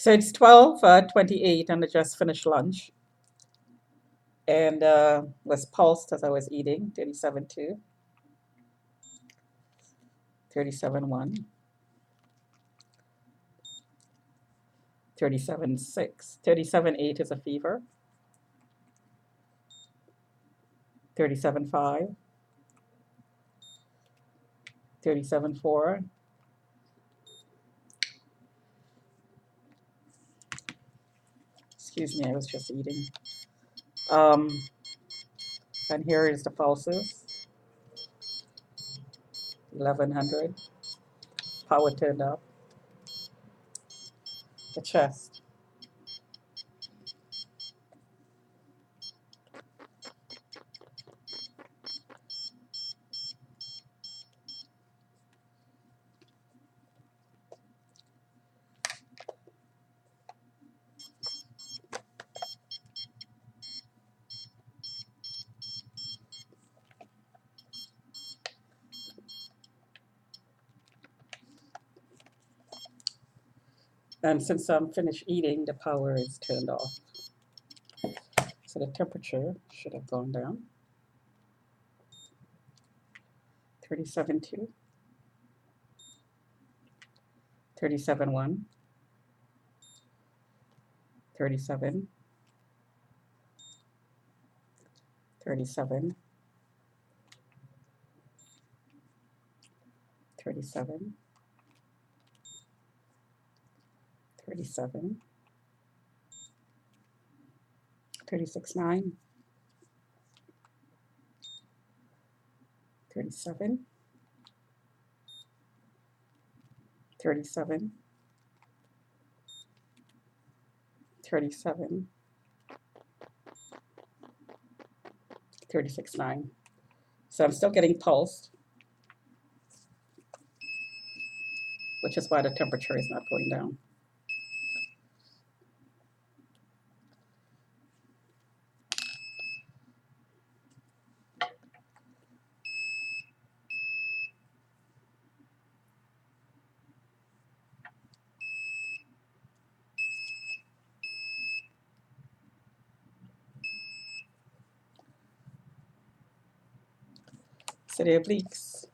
So it's 12:28 and I just finished lunch and was pulsed as I was eating, 37.2, 37.1, 37.6, 37.8 is a fever, 37.5, 37.4, excuse me, I was just eating. Um, and here is the pulses, 1100, power turned up, the chest. And since I'm finished eating, the power is turned off. So the temperature should have gone down. 37.2, 37.1, 37, 37, 37, 37, 36.9, 37, 37, 37, 36.9. So I'm still getting pulsed, which is why the temperature is not going down. So the obliques.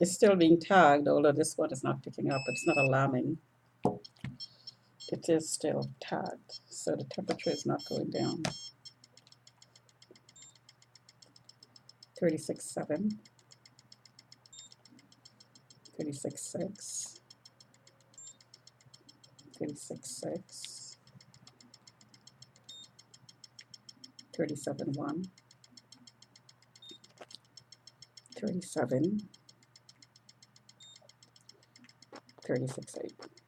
It's still being tagged, although this one is not picking up. It's not alarming. It is still tagged, so the temperature is not going down. 36.7, 36.6, 36.6, 37.1, 37, 36.8.